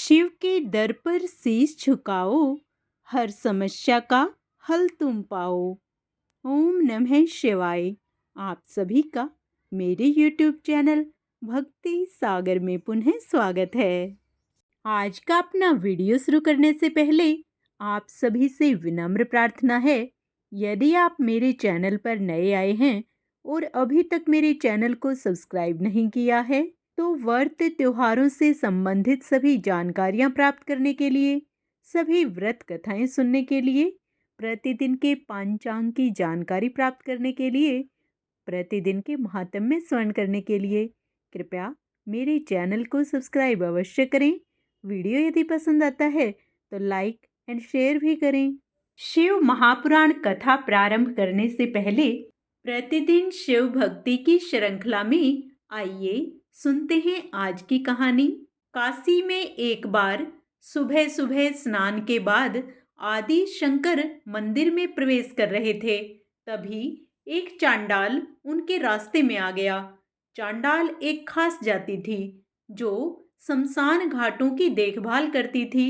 शिव के दर पर शीश झुकाओ, हर समस्या का हल तुम पाओ। ओम नमः शिवाय। आप सभी का मेरे YouTube चैनल भक्ति सागर में पुनः स्वागत है। आज का अपना वीडियो शुरू करने से पहले आप सभी से विनम्र प्रार्थना है, यदि आप मेरे चैनल पर नए आए हैं और अभी तक मेरे चैनल को सब्सक्राइब नहीं किया है, तो व्रत त्योहारों से संबंधित सभी जानकारियां प्राप्त करने के लिए, सभी व्रत कथाएं सुनने के लिए, प्रतिदिन के पंचांग की जानकारी प्राप्त करने के लिए, प्रतिदिन के महात्म्य स्मरण करने के लिए कृपया मेरे चैनल को सब्सक्राइब अवश्य करें। वीडियो यदि पसंद आता है तो लाइक एंड शेयर भी करें। शिव महापुराण कथा प्रारंभ करने से पहले प्रतिदिन शिव भक्ति की श्रृंखला में आइए सुनते हैं आज की कहानी। काशी में एक बार सुबह सुबह स्नान के बाद आदि शंकर मंदिर में प्रवेश कर रहे थे, तभी एक चांडाल उनके रास्ते में आ गया। चांडाल एक खास जाति थी जो शमशान घाटों की देखभाल करती थी।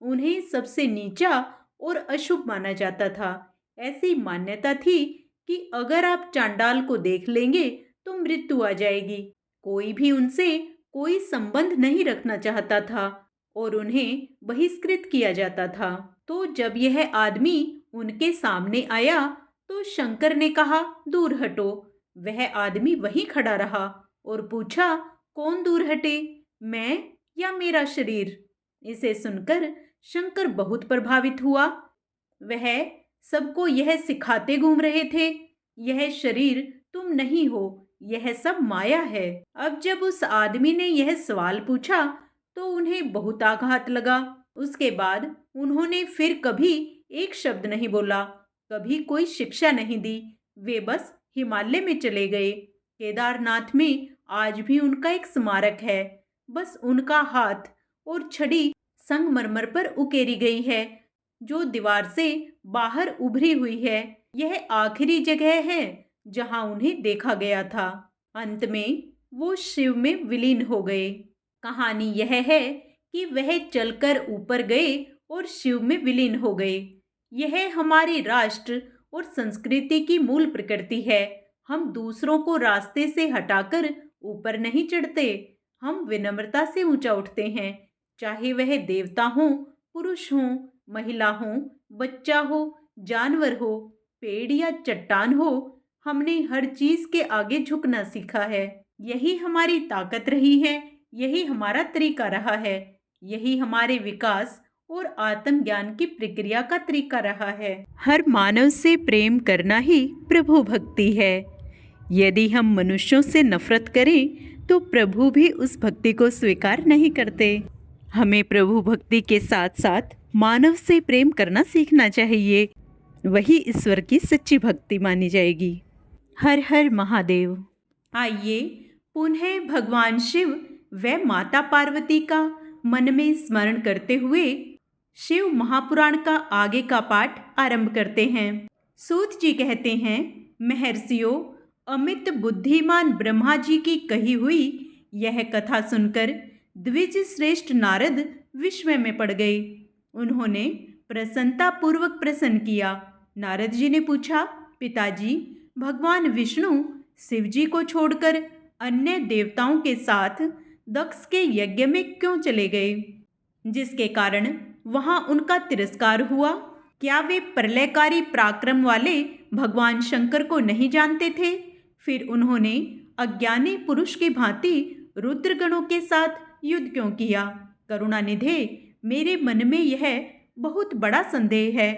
उन्हें सबसे नीचा और अशुभ माना जाता था। ऐसी मान्यता थी कि अगर आप चांडाल को देख लेंगे तो मृत्यु आ जाएगी। कोई भी उनसे कोई संबंध नहीं रखना चाहता था और उन्हें बहिष्कृत किया जाता था। तो जब यह आदमी उनके सामने आया तो शंकर ने कहा, दूर हटो। वह आदमी वहीं खड़ा रहा और पूछा, कौन दूर हटे, मैं या मेरा शरीर? इसे सुनकर शंकर बहुत प्रभावित हुआ। वह सबको यह सिखाते घूम रहे थे, यह शरीर तुम नहीं हो, यह सब माया है। अब जब उस आदमी ने यह सवाल पूछा तो उन्हें बहुत आघात लगा। उसके बाद उन्होंने फिर कभी एक शब्द नहीं बोला, कभी कोई शिक्षा नहीं दी। वे बस हिमालय में चले गए। केदारनाथ में आज भी उनका एक स्मारक है। बस उनका हाथ और छड़ी संगमरमर पर उकेरी गई है, जो दीवार से बाहर उभरी हुई है। यह आखिरी जगह है जहां उन्हें देखा गया था। अंत में वो शिव में विलीन हो गए। कहानी यह है कि वह चलकर ऊपर गए और शिव में विलीन हो गए। यह हमारे राष्ट्र और संस्कृति की मूल प्रकृति है। हम दूसरों को रास्ते से हटाकर ऊपर नहीं चढ़ते, हम विनम्रता से ऊंचा उठते हैं। चाहे वह देवता हो, पुरुष हो, महिला हो, बच्चा हो, जानवर हो, पेड़ या चट्टान हो, हमने हर चीज के आगे झुकना सीखा है। यही हमारी ताकत रही है, यही हमारा तरीका रहा है, यही हमारे विकास और आत्मज्ञान की प्रक्रिया का तरीका रहा है। हर मानव से प्रेम करना ही प्रभु भक्ति है। यदि हम मनुष्यों से नफरत करें तो प्रभु भी उस भक्ति को स्वीकार नहीं करते। हमें प्रभु भक्ति के साथ साथ मानव से प्रेम करना सीखना चाहिए, वही ईश्वर की सच्ची भक्ति मानी जाएगी। हर हर महादेव। आइए पुनः भगवान शिव व माता पार्वती का मन में स्मरण करते हुए शिव महापुराण का आगे का पाठ आरंभ करते हैं। सूत जी कहते हैं, महर्षियों, अमित बुद्धिमान ब्रह्मा जी की कही हुई यह कथा सुनकर द्विज श्रेष्ठ नारद विस्मय में पड़ गए। उन्होंने प्रसन्नता पूर्वक प्रश्न किया। नारद जी ने पूछा, पिताजी, भगवान विष्णु शिव जी को छोड़कर अन्य देवताओं के साथ दक्ष के यज्ञ में क्यों चले गए, जिसके कारण वहां उनका तिरस्कार हुआ? क्या वे प्रलयकारी पराक्रम वाले भगवान शंकर को नहीं जानते थे? फिर उन्होंने अज्ञानी पुरुष की भांति रुद्रगणों के साथ युद्ध क्यों किया? करुणानिधे, मेरे मन में यह बहुत बड़ा संदेह है।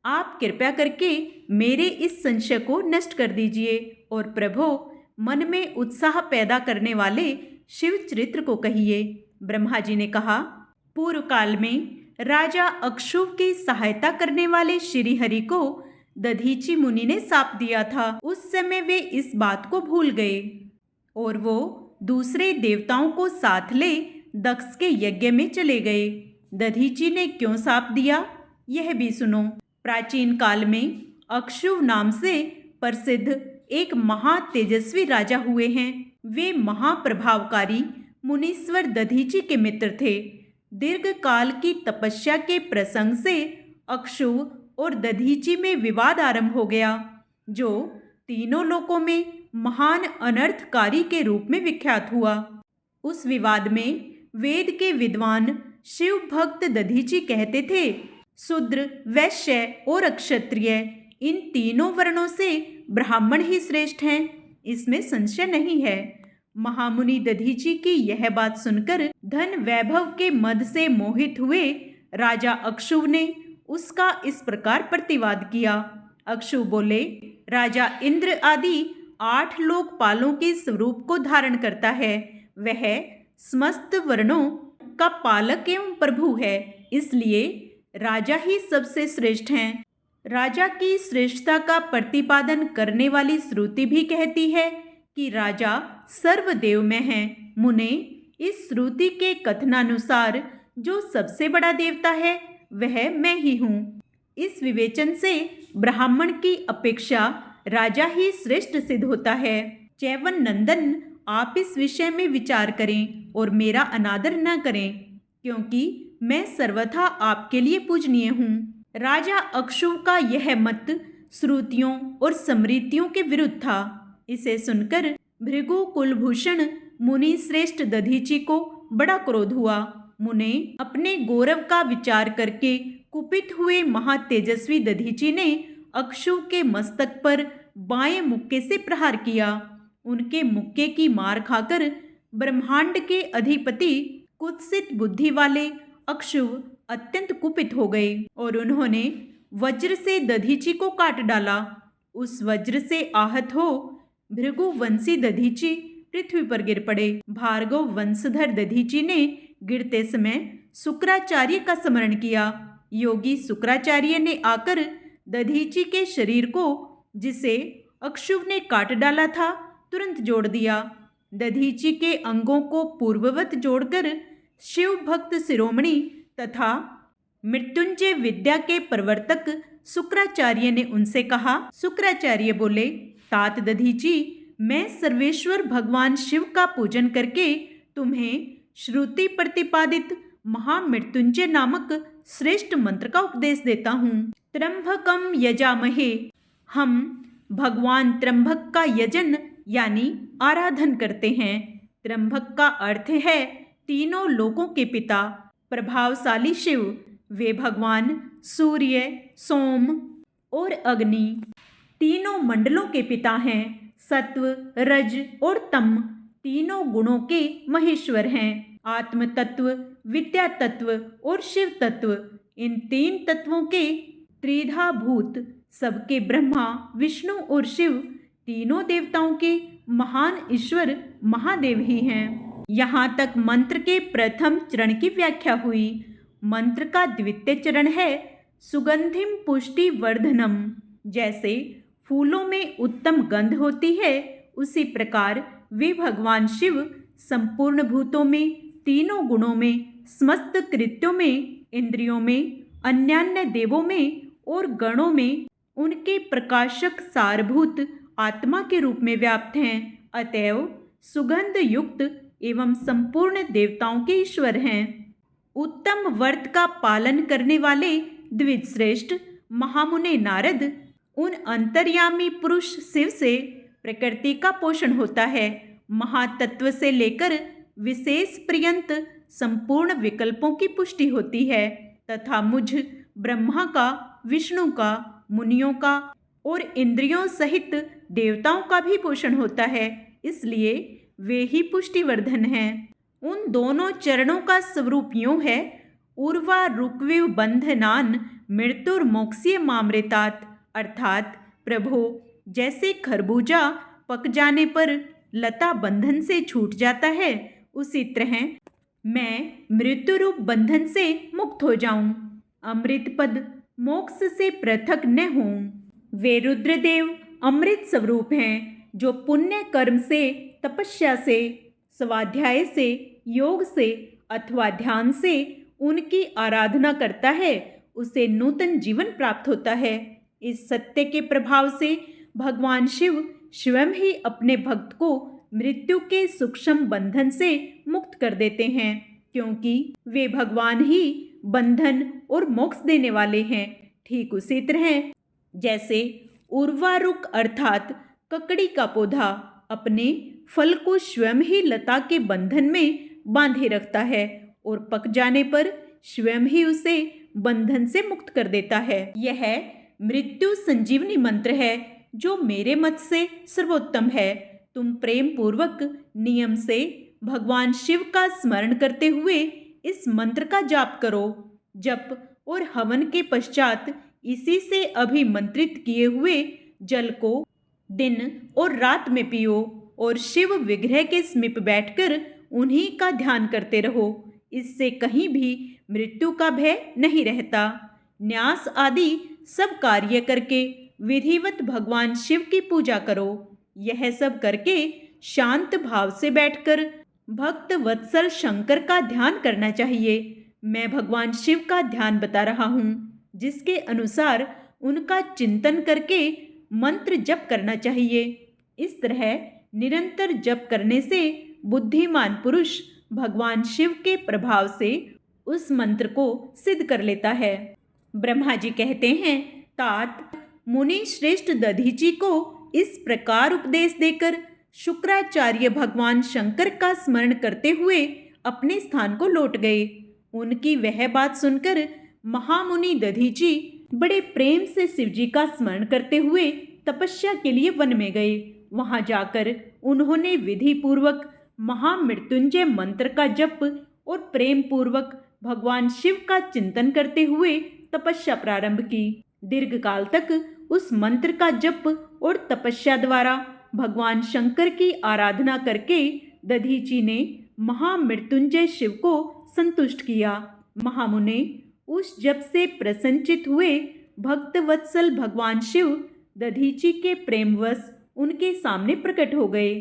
आप कृपया करके मेरे इस संशय को नष्ट कर दीजिए और प्रभु, मन में उत्साह पैदा करने वाले शिव चरित्र को कहिए। ब्रह्मा जी ने कहा, पूर्व काल में राजा अक्षुव की सहायता करने वाले श्री हरि को दधीचि मुनि ने शाप दिया था। उस समय वे इस बात को भूल गए और वो दूसरे देवताओं को साथ ले दक्ष के यज्ञ में चले गए। दधीचि ने क्यों शाप दिया, यह भी सुनो। प्राचीन काल में अक्षुव नाम से प्रसिद्ध एक महातेजस्वी राजा हुए हैं। वे महाप्रभावकारी मुनीश्वर दधीचि के मित्र थे। दीर्घ काल की तपस्या के प्रसंग से अक्षुव और दधीचि में विवाद आरंभ हो गया, जो तीनों लोकों में महान अनर्थकारी के रूप में विख्यात हुआ। उस विवाद में वेद के विद्वान शिव भक्त दधीचि कहते थे, शूद्र, वैश्य और क्षत्रिय इन तीनों वर्णों से ब्राह्मण ही श्रेष्ठ हैं, इसमें संशय नहीं है। महामुनि दधीचि की यह बात सुनकर धन वैभव के मद से मोहित हुए राजा अक्षुव ने उसका इस प्रकार प्रतिवाद किया। अक्षुव बोले, राजा इंद्र आदि 8 लोकपालों के स्वरूप को धारण करता है, वह समस्त वर्णों का पालक एवं प्रभु है, इसलिए राजा ही सबसे श्रेष्ठ हैं। राजा की श्रेष्ठता का प्रतिपादन करने वाली श्रुति भी कहती है कि राजा सर्वदेव में है। मुने, इस श्रुति के कथनानुसार जो सबसे बड़ा देवता है वह मैं ही हूँ। इस विवेचन से ब्राह्मण की अपेक्षा राजा ही श्रेष्ठ सिद्ध होता है। चैवन नंदन, आप इस विषय में विचार करें और मेरा अनादर न करें, क्योंकि मैं सर्वथा आपके लिए पूजनीय हूँ। राजा अक्षुव का यह मत श्रुतियों और स्मृतियों के विरुद्ध था। इसे सुनकर भृगु कुलभूषण मुनि श्रेष्ठ दधीचि को बड़ा क्रोध हुआ। मुने अपने गौरव का विचार करके कुपित हुए महातेजस्वी दधीचि ने अक्षुव के मस्तक पर बाएं मुक्के से प्रहार किया। उनके मुक्के की मार खाकर ब्रह्मांड के अधिपति कुत्सित बुद्धि वाले अक्षुव अत्यंत कुपित हो गए और उन्होंने वज्र से दधीचि को काट डाला। उस वज्र से आहत हो भृगुवंशी दधीचि पृथ्वी पर गिर पड़े। भार्गव वंशधर दधीचि ने गिरते समय शुक्राचार्य का स्मरण किया। योगी शुक्राचार्य ने आकर दधीचि के शरीर को, जिसे अक्षुव ने काट डाला था, तुरंत जोड़ दिया। दधीचि के अंगों को पूर्ववत जोड़कर शिव भक्त शिरोमणि तथा मृत्युंजय विद्या के प्रवर्तक शुक्राचार्य ने उनसे कहा। शुक्राचार्य बोले, तात दधीचि, मैं सर्वेश्वर भगवान शिव का पूजन करके तुम्हें श्रुति प्रतिपादित महामृत्युंजय नामक श्रेष्ठ मंत्र का उपदेश देता हूँ। त्र्यंबकम यजामहे, हम भगवान त्र्यंबक का यजन यानी आराधन करते हैं। त्र्यंबक का अर्थ है तीनों लोकों के पिता, प्रभावशाली शिव। वे भगवान सूर्य, सोम और अग्नि तीनों मंडलों के पिता हैं। सत्व, रज और तम तीनों गुणों के महेश्वर हैं। आत्म तत्व, विद्या तत्व और शिव तत्व, इन 3 तत्वों के त्रिधा भूत सबके ब्रह्मा, विष्णु और शिव तीनों देवताओं के महान ईश्वर महादेव ही हैं। यहाँ तक मंत्र के प्रथम चरण की व्याख्या हुई। मंत्र का द्वितीय चरण है सुगंधिम पुष्टि वर्धनम। जैसे फूलों में उत्तम गंध होती है, उसी प्रकार वे भगवान शिव संपूर्ण भूतों में, तीनों गुणों में, समस्त कृत्यों में, इंद्रियों में, अन्यान्य देवों में और गणों में उनके प्रकाशक सारभूत आत्मा के रूप में व्याप्त हैं। अतएव सुगंध युक्त एवं संपूर्ण देवताओं के ईश्वर हैं। उत्तम व्रत का पालन करने वाले द्विज श्रेष्ठ महामुने नारद उन अंतर्यामी पुरुष शिव से प्रकृति का पोषण होता है। महातत्व से लेकर विशेष पर्यंत संपूर्ण विकल्पों की पुष्टि होती है तथा मुझ ब्रह्मा का, विष्णु का, मुनियों का और इंद्रियों सहित देवताओं का भी पोषण होता है, इसलिए वे ही पुष्टिवर्धन हैं। उन दोनों चरणों का स्वरूप यूं है, उर्वा रुक्विव बंधनान मृत्युर्मोक्षीय मामृतात, अर्थात प्रभो, जैसे खरबूजा पक जाने पर लता बंधन से छूट जाता है, उसी तरह मैं मृत्यु रूप बंधन से मुक्त हो जाऊं, अमृत पद मोक्ष से पृथक न हों। वे रुद्रदेव अमृत स्वरूप हैं, जो पुण्य कर्म से, तपस्या से, स्वाध्याय से, योग से अथवा ध्यान से उनकी आराधना करता है, उसे नूतन जीवन प्राप्त होता है। इस सत्य के प्रभाव से भगवान शिव स्वयं ही अपने भक्त को मृत्यु के सूक्ष्म बंधन से मुक्त कर देते हैं। क्योंकि वे भगवान ही बंधन और मोक्ष देने वाले हैं। ठीक उसी तरह जैसे उर्वारुक अर्थात ककड़ी का पौधा अपने फल को स्वयं ही लता के बंधन में बांधे रखता है और पक जाने पर स्वयं ही उसे बंधन से मुक्त कर देता है। यह मृत्यु संजीवनी मंत्र है जो मेरे मत से सर्वोत्तम है। तुम प्रेम पूर्वक नियम से भगवान शिव का स्मरण करते हुए इस मंत्र का जाप करो। जप और हवन के पश्चात इसी से अभिमंत्रित किए हुए जल को दिन और रात में पियो और शिव विग्रह के समीप बैठकर उन्हीं का ध्यान करते रहो। इससे कहीं भी मृत्यु का भय नहीं रहता। न्यास आदि सब कार्य करके विधिवत भगवान शिव की पूजा करो। यह सब करके शांत भाव से बैठकर भक्त वत्सल शंकर का ध्यान करना चाहिए। मैं भगवान शिव का ध्यान बता रहा हूँ, जिसके अनुसार उनका चिंतन करके मंत्र जप करना चाहिए। इस तरह निरंतर जप करने से बुद्धिमान पुरुष भगवान शिव के प्रभाव से उस मंत्र को सिद्ध कर लेता है। ब्रह्मा जी कहते हैं, तात मुनि श्रेष्ठ दधीची को इस प्रकार उपदेश देकर शुक्राचार्य भगवान शंकर का स्मरण करते हुए अपने स्थान को लौट गए। उनकी वह बात सुनकर महामुनि दधीची बड़े प्रेम से शिवजी का स्मरण करते हुए तपस्या के लिए वन में गए। वहां जाकर उन्होंने विधि पूर्वक महामृत्युंजय मंत्र का जप और प्रेम पूर्वक भगवान शिव का चिंतन करते हुए तपस्या प्रारंभ की। दीर्घ काल तक उस मंत्र का जप और तपस्या द्वारा भगवान शंकर की आराधना करके दधीची ने महामृत्युंजय शिव को संतुष्ट किया। महामुने उस जप से प्रसन्नचित हुए। भक्त वत्सल भगवान शिव दधीची के प्रेमवश उनके सामने प्रकट हो गए।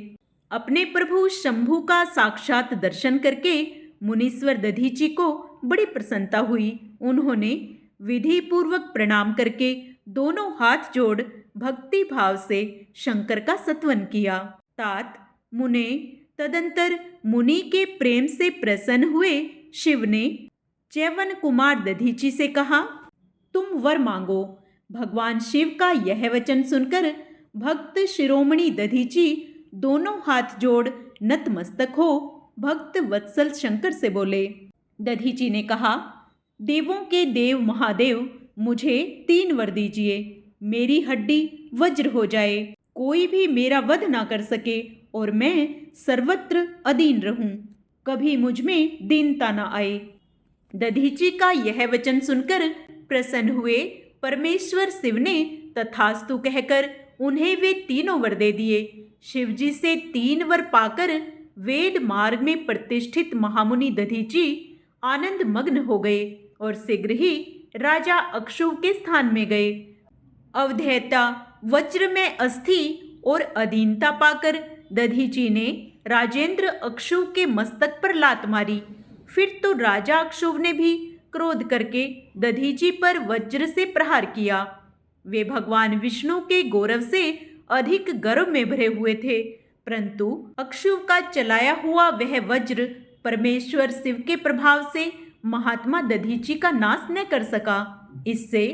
अपने प्रभु शंभु का साक्षात दर्शन करके मुनीश्वर दधीची को बड़ी प्रसन्नता हुई। उन्होंने विधि पूर्वक प्रणाम करके दोनों हाथ जोड़ भक्ति भाव से शंकर का स्तवन किया। तात मुने तदंतर मुनि के प्रेम से प्रसन्न हुए शिव ने च्यवन कुमार दधीची से कहा, तुम वर मांगो। भगवान शिव का यह वचन सुनकर भक्त शिरोमणि दधीची दोनों हाथ जोड़ नतमस्तक हो भक्त वत्सल शंकर से बोले। दधीची ने कहा, देवों के देव महादेव, मुझे 3 वर दीजिए। मेरी हड्डी वज्र हो जाए, कोई भी मेरा वध ना कर सके और मैं सर्वत्र अधीन रहूं, कभी मुझ में दीनता न आए। दधीची का यह वचन सुनकर प्रसन्न हुए परमेश्वर शिव ने तथास्तु कहकर उन्हें वे 3 वर दे दिए। शिवजी से 3 वर पाकर वेद मार्ग में प्रतिष्ठित महामुनि दधीची आनंद मग्न हो गए और शीघ्र ही राजा अक्षुव के स्थान में गए। अवधेयता वज्र में अस्थि और अधीनता पाकर दधीची ने राजेंद्र अक्षुव के मस्तक पर लात मारी। फिर तो राजा अक्षुव ने भी क्रोध करके दधीची पर वज्र से प्रहार किया। वे भगवान विष्णु के गौरव से अधिक गर्व में भरे हुए थे, परंतु अक्षुव का चलाया हुआ वह वज्र परमेश्वर शिव के प्रभाव से महात्मा दधीची का नाश न कर सका। इससे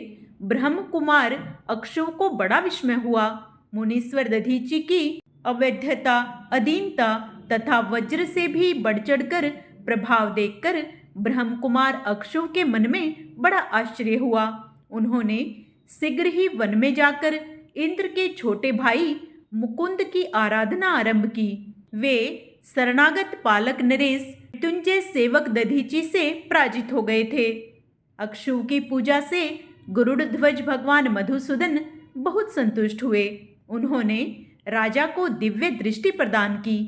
ब्रह्म कुमार अक्षुव को बड़ा विस्मय हुआ। मुनीश्वर दधीची की अवैधता, अधीनता तथा वज्र से भी बढ़ चढ़कर प्रभाव देखकर ब्रह्म कुमार अक्षुव के मन में बड़ा आश्चर्य हुआ। उन्होंने शीघ्र ही वन में जाकर इंद्र के छोटे भाई मुकुंद की आराधना आरंभ की। वे शरणागत पालक नरेश मृत्युंजय सेवक दधीची से पराजित हो गए थे। अक्षुव की पूजा से गरुड़ ध्वज भगवान मधुसूदन बहुत संतुष्ट हुए। उन्होंने राजा को दिव्य दृष्टि प्रदान की।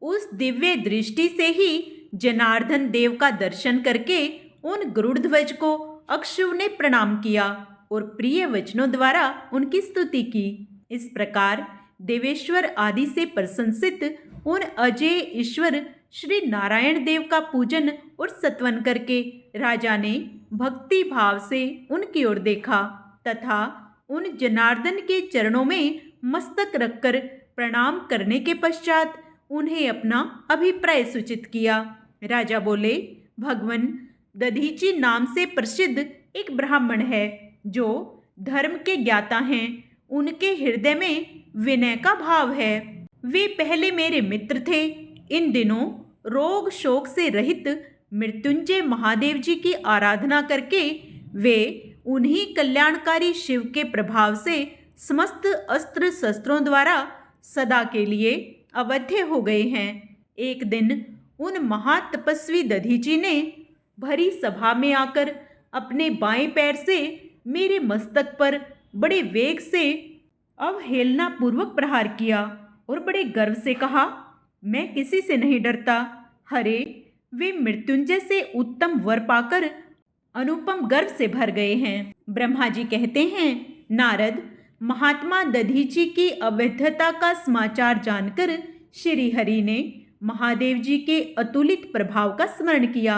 उस दिव्य दृष्टि से ही जनार्दन देव का दर्शन करके उन गरुड़ ध्वज को अक्षुव ने प्रणाम किया और प्रिय वचनों द्वारा उनकी स्तुति की। इस प्रकार देवेश्वर आदि से प्रशंसित उन अजय ईश्वर श्री नारायण देव का पूजन और स्तवन करके राजा ने भक्ति भाव से उनकी ओर देखा तथा उन जनार्दन के चरणों में मस्तक रखकर प्रणाम करने के पश्चात उन्हें अपना अभिप्राय सूचित किया। राजा बोले, भगवान दधीची नाम से प्रसिद्ध एक ब्राह्मण है जो धर्म के ज्ञाता हैं। उनके हृदय में विनय का भाव है। वे पहले मेरे मित्र थे। इन दिनों रोग शोक से रहित मृत्युंजय महादेव जी की आराधना करके वे उन्हीं कल्याणकारी शिव के प्रभाव से समस्त अस्त्र शस्त्रों द्वारा सदा के लिए अवध्य हो गए हैं। एक दिन उन महातपस्वी दधीची ने भरी सभा में आकर अपने बाएं पैर से मेरे मस्तक पर बड़े वेग से अवहेलना पूर्वक प्रहार किया और बड़े गर्व से कहा, मैं किसी से नहीं डरता। हरे, वे मृत्युंजय से उत्तम वर पाकर अनुपम गर्व से भर गए हैं। ब्रह्मा जी कहते हैं, नारद, महात्मा दधीची की अवैधता का समाचार जानकर श्री हरि ने महादेव जी के अतुलित प्रभाव का स्मरण किया।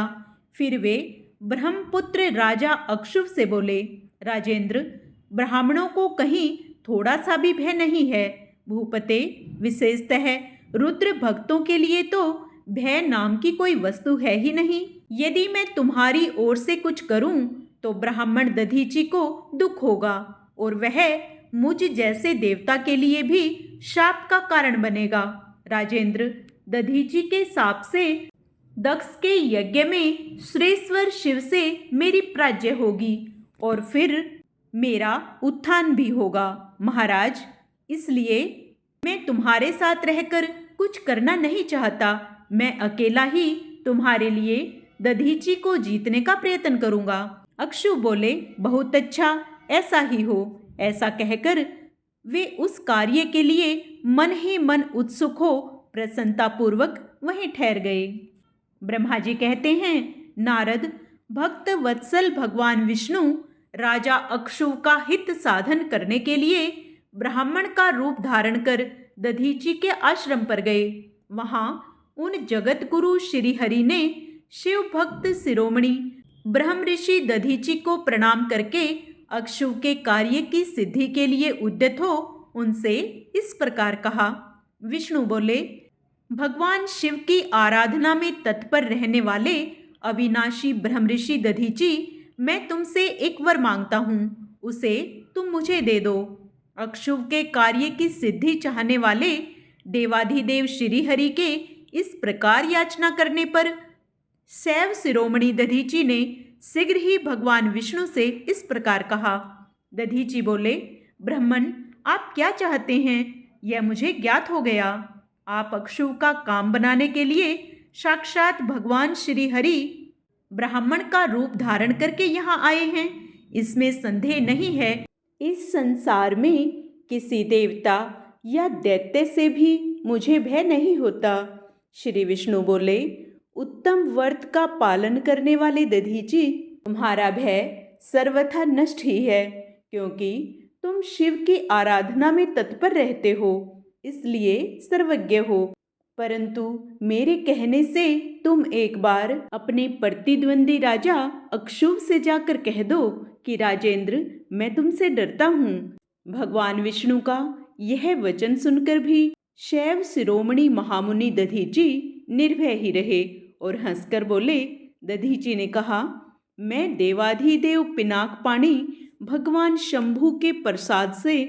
फिर वे ब्रह्मपुत्र राजा अक्षुव से बोले, राजेंद्र, ब्राह्मणों को कहीं थोड़ा सा भी भय नहीं है। भूपते, विशेषतः रुद्र भक्तों के लिए तो भय नाम की कोई वस्तु है ही नहीं। यदि मैं तुम्हारी ओर से कुछ करूं तो ब्राह्मण दधीची को दुख होगा और वह मुझ जैसे देवता के लिए भी शाप का कारण बनेगा। राजेंद्र, दधीची के शाप से दक्ष के यज्ञ में सुरेश्वर शिव से मेरी प्राज्य होगी और फिर मेरा उत्थान भी होगा। महाराज, इसलिए मैं तुम्हारे साथ रहकर कुछ करना नहीं चाहता। मैं अकेला ही तुम्हारे लिए दधीची को जीतने का प्रयत्न करूंगा। अक्षु बोले, बहुत अच्छा, ऐसा ही हो। ऐसा कहकर वे उस कार्य के लिए मन ही मन उत्सुक हो प्रसन्नतापूर्वक वहीं ठहर गए। ब्रह्मा जी कहते हैं, नारद, भक्त वत्सल भगवान विष्णु राजा अक्षुव का हित साधन करने के लिए ब्राह्मण का रूप धारण कर दधीची के आश्रम पर गए। वहां उन जगत गुरु श्री हरि ने शिव भक्त शिरोमणि ब्रह्म ऋषि दधीची को प्रणाम करके अक्षुव के कार्य की सिद्धि के लिए उद्यत हो उनसे इस प्रकार कहा। विष्णु बोले, भगवान शिव की आराधना में तत्पर रहने वाले अविनाशी ब्रह्म ऋषि दधीची, मैं तुमसे एक वर मांगता हूँ, उसे तुम मुझे दे दो। अक्षुव के कार्य की सिद्धि चाहने वाले देवाधिदेव श्री हरि के इस प्रकार याचना करने पर शैव शिरोमणि दधीची ने शीघ्र ही भगवान विष्णु से इस प्रकार कहा। दधीची बोले, ब्राह्मण, आप क्या चाहते हैं, यह मुझे ज्ञात हो गया। आप अक्षुव का काम बनाने के लिए साक्षात भगवान श्री हरि ब्राह्मण का रूप धारण करके यहाँ आए हैं, इसमें संदेह नहीं है। इस संसार में किसी देवता या दैत्य से भी मुझे भय नहीं होता। श्री विष्णु बोले, उत्तम व्रत का पालन करने वाले दधीची, तुम्हारा भय सर्वथा नष्ट ही है, क्योंकि तुम शिव की आराधना में तत्पर रहते हो, इसलिए सर्वज्ञ हो। परंतु मेरे कहने से तुम एक बार अपने प्रतिद्वंदी राजा अक्षुव से जाकर कह दो कि राजेंद्र, मैं तुमसे डरता हूँ। भगवान विष्णु का यह वचन सुनकर भी शैव शिरोमणि महामुनि दधीची निर्भय ही रहे और हंसकर बोले। दधीची ने कहा, मैं देवाधिदेव पिनाक पाणी भगवान शंभु के प्रसाद से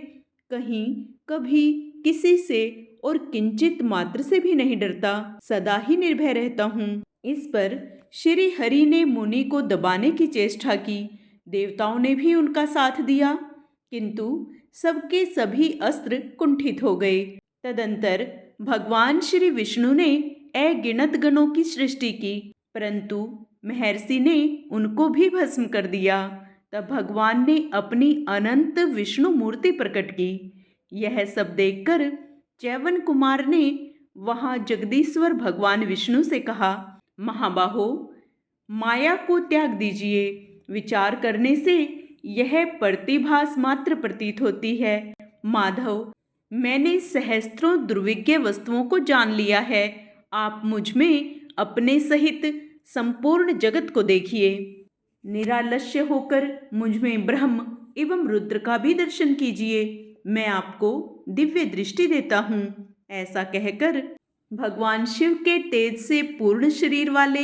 कहीं कभी किसी से और किंचित मात्र से भी नहीं डरता, सदा ही निर्भय रहता हूँ। इस पर श्री हरि ने मुनि को दबाने की चेष्टा की। देवताओं ने भी उनका साथ दिया, किंतु सबके सभी अस्त्र कुंठित हो गए। तदंतर भगवान श्री विष्णु ने अगिनत गणों की सृष्टि की, परंतु महर्षि ने उनको भी भस्म कर दिया। तब भगवान ने अपनी अनंत विष्णु मूर्ति प्रकट की। यह सब देखकर च्यवन कुमार ने वहां जगदीश्वर भगवान विष्णु से कहा, महाबाहो, माया को त्याग दीजिए। विचार करने से यह प्रतिभास मात्र प्रतीत होती है। माधव, मैंने सहस्त्रों दुर्विज्ञ वस्तुओं को जान लिया है। आप मुझ में अपने सहित संपूर्ण जगत को देखिए। निरालस्य होकर मुझ में ब्रह्म एवं रुद्र का भी दर्शन कीजिए। मैं आपको दिव्य दृष्टि देता हूँ। ऐसा कहकर भगवान शिव के तेज से पूर्ण शरीर वाले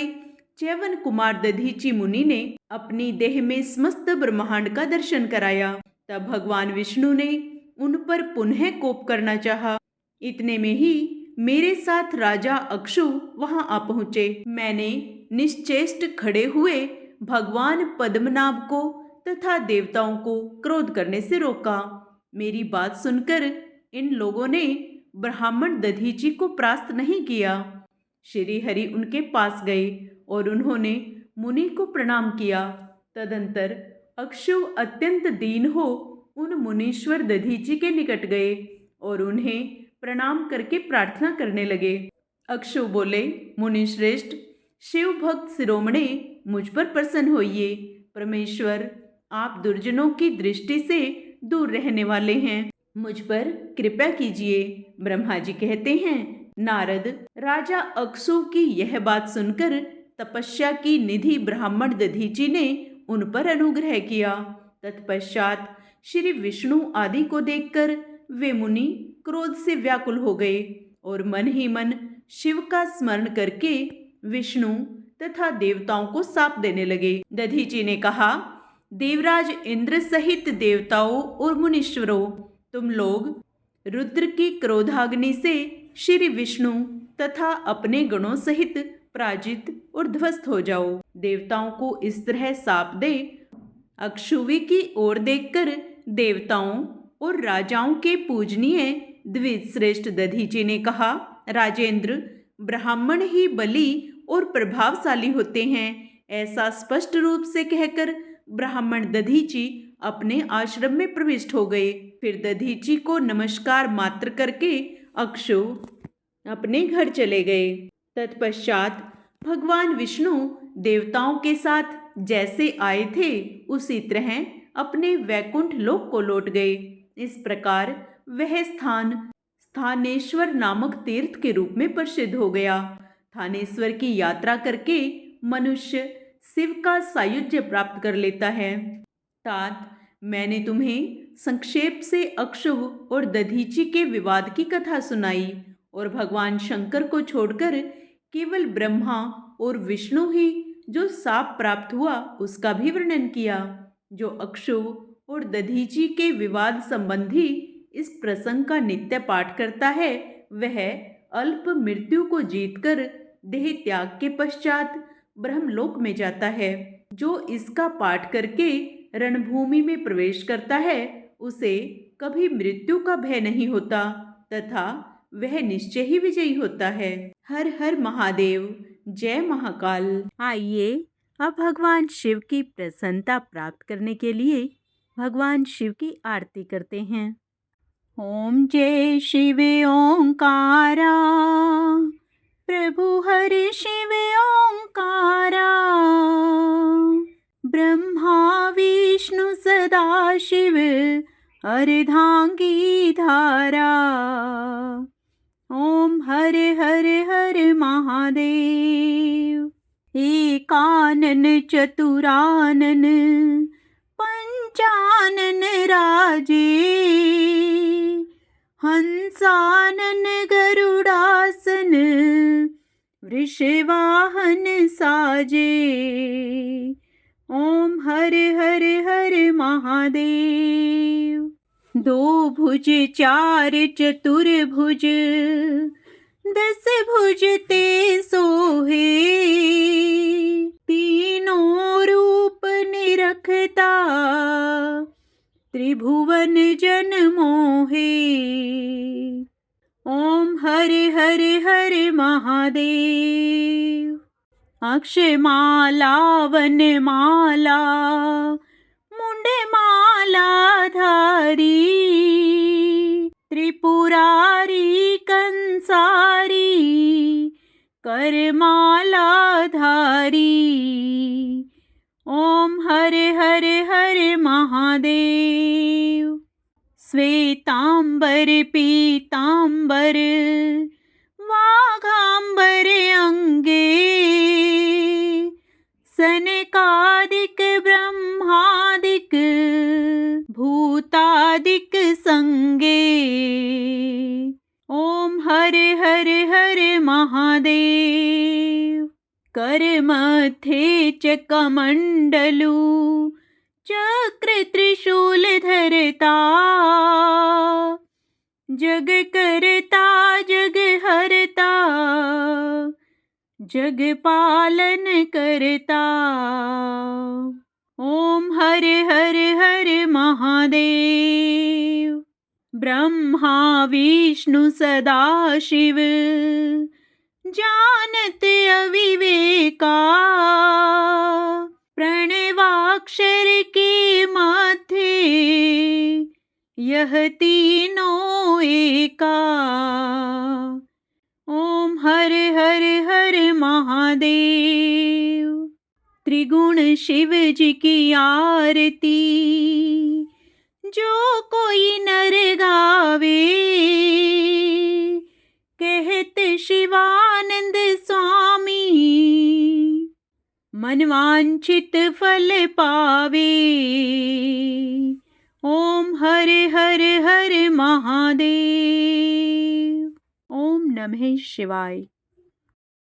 च्यवन कुमार दधीची मुनि ने अपनी देह में समस्त ब्रह्मांड का दर्शन कराया। तब भगवान विष्णु ने उन पर पुनः कोप करना चाहा। इतने में ही मेरे साथ राजा अक्षु वहां आ पहुंचे। मैंने निश्चेष्ट खड़े हुए भगवान पद्मनाभ को तथा देवताओं को क्रोध करने से रोका। मेरी बात सुनकर इन लोगों ने ब्राह्मण दधीची को परास्त नहीं किया। श्री हरि उनके पास गए और उन्होंने मुनि को प्रणाम किया। तदंतर अक्षु अत्यंत दीन हो उन मुनीश्वर दधीची के निकट गए और उन्हें प्रणाम करके प्रार्थना करने लगे। अक्षु बोले, मुनि श्रेष्ठ, शिव भक्त शिरोमणे, मुझ पर प्रसन्न होइए। परमेश्वर, आप दुर्जनों की दृष्टि से दूर रहने वाले हैं, मुझ पर कृपा कीजिए। ब्रह्मा जी कहते हैं, नारद, राजा अक्षु की यह बात सुनकर तपस्या की निधि ब्राह्मण दधीची ने उन पर अनुग्रह किया। तत्पश्चात श्री विष्णु आदि को देखकर वे मुनि क्रोध से व्याकुल हो गए और मन ही मन शिव का स्मरण करके विष्णु तथा देवताओं को शाप देने लगे। दधीची ने कहा, देवराज इंद्र सहित देवताओं और मुनीश्वरों, तुम लोग रुद्र की क्रोधाग्नि से श्री विष्णु तथा अपने गणों सहित पराजित और ध्वस्त हो जाओ। देवताओं को इस तरह शाप दे। अक्षुवी की ओर देखकर देवताओं और राजाओं के पूजनीय द्विज श्रेष्ठ दधीची ने कहा, राजेंद्र, ब्राह्मण ही बली और प्रभावशाली होते हैं। ऐसा स्पष्ट रूप से कहकर ब्राह्मण दधीची अपने आश्रम में प्रविष्ट हो गए। फिर दधीची को नमस्कार मात्र करके अक्षु अपने घर चले गए। तत्पश्चात भगवान विष्णु देवताओं के साथ जैसे आए थे उसी तरह अपने वैकुंठ लोक को लौट गए। इस प्रकार वह स्थान स्थानेश्वर नामक तीर्थ के रूप में प्रसिद्ध हो गया। थानेश्वर की यात्रा करके मनुष्य शिव का सायुज्य प्राप्त कर लेता है। तात, मैंने तुम्हें संक्षेप से अक्षु और दधीची के विवाद की कथा सुनाई और भगवान शंकर को छोड़कर केवल ब्रह्मा और विष्णु ही जो शाप प्राप्त हुआ उसका भी वर्णन किया। जो अक्षु और दधीची के विवाद संबंधी इस प्रसंग का नित्य पाठ करता है वह अल्प मृत्यु को जीतकर देह त्याग के पश्चात ब्रह्मलोक में जाता है। जो इसका पाठ करके रणभूमि में प्रवेश करता है उसे कभी मृत्यु का भय नहीं होता तथा वह निश्चय ही विजयी होता है। हर हर महादेव, जय महाकाल। आइए अब भगवान शिव की प्रसन्नता प्राप्त करने के लिए भगवान शिव की आरती करते हैं। ओम जय शिव ओंकारा, प्रभु हरि शिव ओंकारा, ब्रह्मा विष्णु सदा शिव अर्धांगी धारा। ओम हरे हरे हरे महादेव, एकानन चतुरानन पंचानन राजे, हंसानन गरुड़ासन वृषवाहन साजे। ओम हरे हरे हरे महादेव। दो भुज चार चतुर्भुज, दस भुज ते सोहे, तीनों रूप निरखता त्रिभुवन जन मोहे। ओम हरे हरे हरे महादेव। अक्षय माला वन माला मुंडे माला धारी, त्रिपुरारी कंसारी करमाला धारी। ओम हरे हरे हरे महादेव। श्वेतांबर पीतांबर वाघांबर अंगे, सनकादिक ब्रह्मादिक भूतादिक संगे। ओम हरे हरे हरे महादेव। कर्म चक्र त्रिशूल धरता, जग करता जग हरता, जग पालन करता। ओम हर हर हर महादेव। ब्रह्मा विष्णु सदा शिव, जानत अविवेका, प्रणवाक्षर के मध्य यह तीनों एका। ओम हर हर हर महादेव। त्रिगुण शिव जी की आरती, जो कोई नर गावे, कहत शिवानंद स्वामी, मनवांछित फल पावे। ओम हर हर हर महादेव। ओम नमः शिवाय।